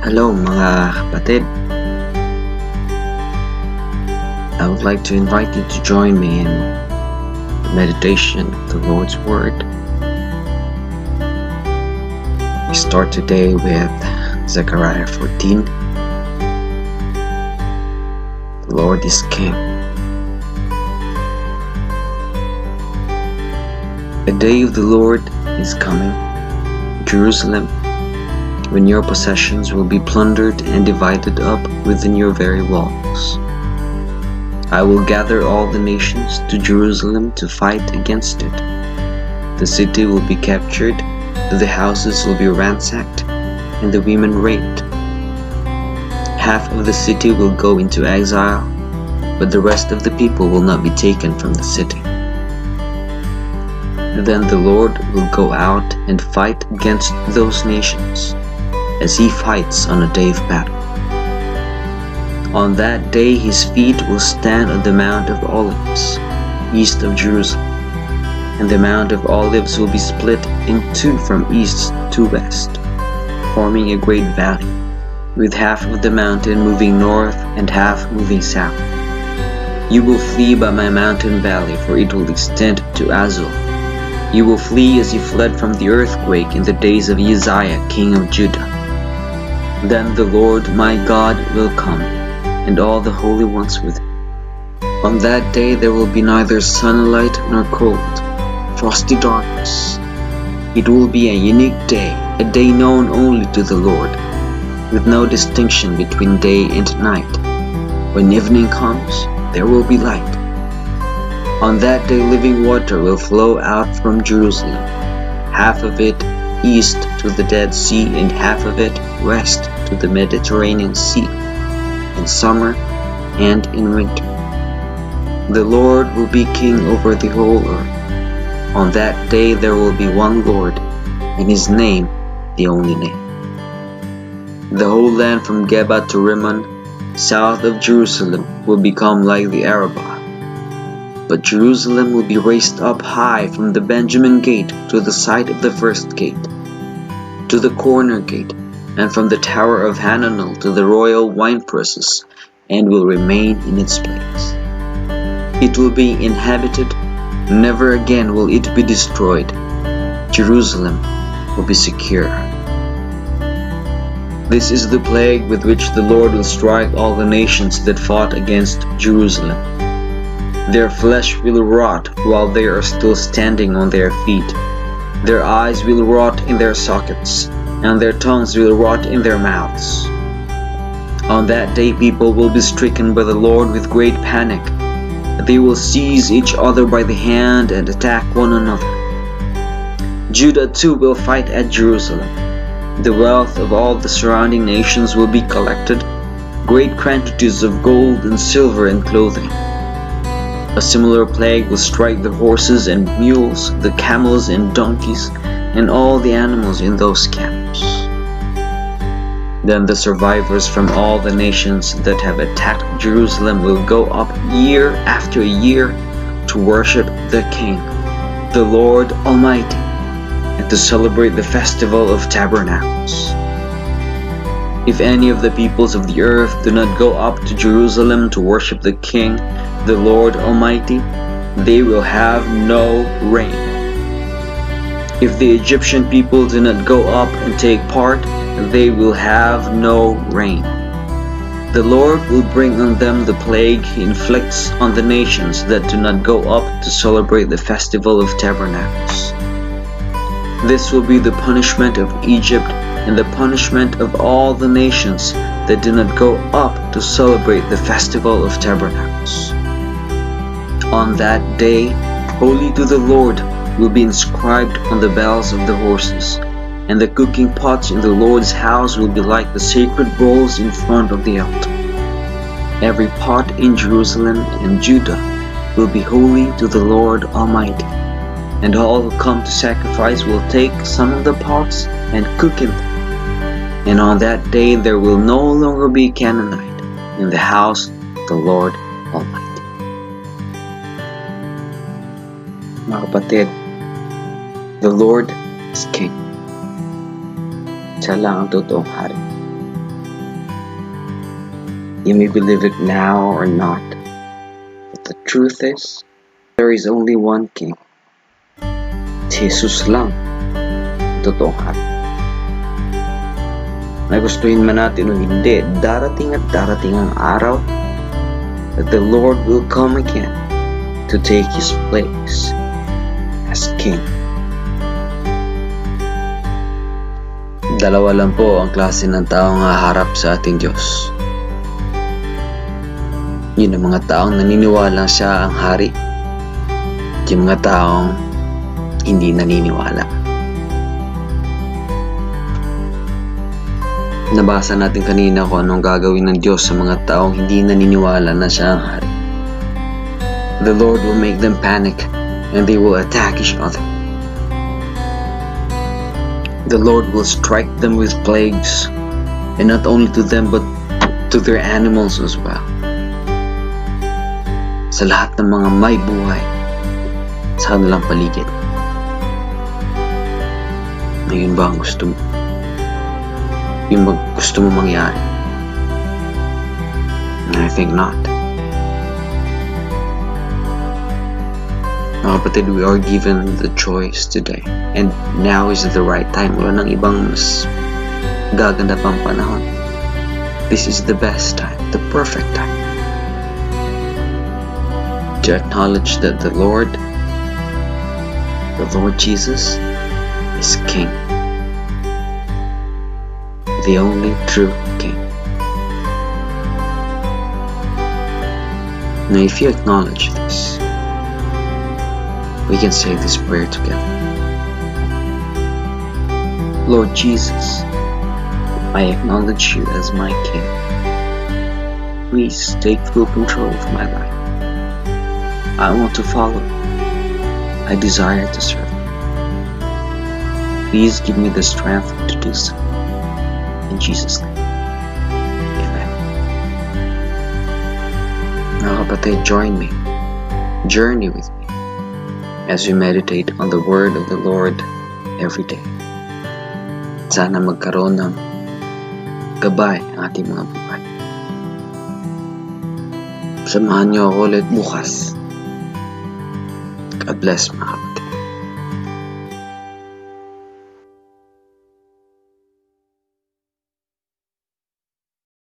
Hello mga kapatid. I would like to invite you to join me in the meditation of the Lord's Word. We start today with Zechariah 14. The Lord is King. The day of the Lord is coming, Jerusalem, when your possessions will be plundered and divided up within your very walls. I will gather all the nations to Jerusalem to fight against it. The city will be captured, the houses will be ransacked, and the women raped. Half of the city will go into exile, but the rest of the people will not be taken from the city. Then the Lord will go out and fight against those nations, as he fights on a day of battle. On that day his feet will stand on the Mount of Olives, east of Jerusalem, and the Mount of Olives will be split in two from east to west, forming a great valley, with half of the mountain moving north and half moving south. You will flee by my mountain valley, for it will extend to Azul. You will flee as you fled from the earthquake in the days of Uzziah, king of Judah. Then the Lord my God will come, and all the holy ones with him. On that day there will be neither sunlight nor cold, frosty darkness. It will be a unique day, a day known only to the Lord, with no distinction between day and night. When evening comes, there will be light. On that day living water will flow out from Jerusalem, half of it east to the Dead Sea and half of it west to the Mediterranean Sea, in summer and in winter. The Lord will be king over the whole earth. On that day there will be one Lord, and his name the only name. The whole land from Geba to Rimmon, south of Jerusalem, will become like the Arabah. But Jerusalem will be raised up high from the Benjamin gate to the site of the first gate, to the corner gate, and from the tower of Hananel to the royal winepresses, and will remain in its place. It will be inhabited, never again will it be destroyed. Jerusalem will be secure. This is the plague with which the Lord will strike all the nations that fought against Jerusalem. Their flesh will rot while they are still standing on their feet. Their eyes will rot in their sockets, and their tongues will rot in their mouths. On that day people will be stricken by the Lord with great panic. They will seize each other by the hand and attack one another. Judah too will fight at Jerusalem. The wealth of all the surrounding nations will be collected, great quantities of gold and silver and clothing. A similar plague will strike the horses and mules, the camels and donkeys, and all the animals in those camps. Then the survivors from all the nations that have attacked Jerusalem will go up year after year to worship the King, the Lord Almighty, and to celebrate the Festival of Tabernacles. If any of the peoples of the earth do not go up to Jerusalem to worship the King, the Lord Almighty, they will have no rain. If the Egyptian people do not go up and take part, they will have no rain. The Lord will bring on them the plague he inflicts on the nations that do not go up to celebrate the Festival of Tabernacles. This will be the punishment of Egypt and the punishment of all the nations that do not go up to celebrate the Festival of Tabernacles. On that day, holy to the Lord will be inscribed on the bells of the horses, and the cooking pots in the Lord's house will be like the sacred bowls in front of the altar. Every pot in Jerusalem and Judah will be holy to the Lord Almighty, and all who come to sacrifice will take some of the pots and cook in them. And on that day there will no longer be Canaanite in the house of the Lord Almighty. Mga kapatid, the Lord is King. Siya lang ang totoong hari. You may believe it now or not, but the truth is, there is only one King. Hesus lang ang totoong hari. Nagustuhin man natin o hindi, darating at darating ang araw that the Lord will come again to take His place as King. Dalawa lang po ang klase ng taong haharap sa ating Diyos. Yun ang mga taong naniniwala siya ang hari. Yung mga taong hindi naniniwala. Nabasa natin kanina kung anong gagawin ng Diyos sa mga taong hindi naniniwala na siya ang hari. The Lord will make them panic and they will attack each other. The Lord will strike them with plagues, and not only to them but to their animals as well. Sa lahat ng mga may buhay sa kanilang paligid. Ngayon ba ang gusto mo? Yung gusto mo mangyari? I think not. Mga kapatid, we are given the choice today. And now is the right time. Wala nang ibang mas gaganda pang panahon. This is the best time, the perfect time. To acknowledge that the Lord Jesus, is King. The only true King. Now if you acknowledge this, we can say this prayer together. Lord Jesus, I acknowledge you as my King. Please take full control of my life. I want to follow you. I desire to serve you. Please give me the strength to do so. In Jesus' name. Amen. Mga kapatid, join me. Journey with me as we meditate on the word of the Lord every day. Sana magkaroon ng gabay ang ating mga buhay. Samahan niyo ako ulit bukas. God bless mga kapatid.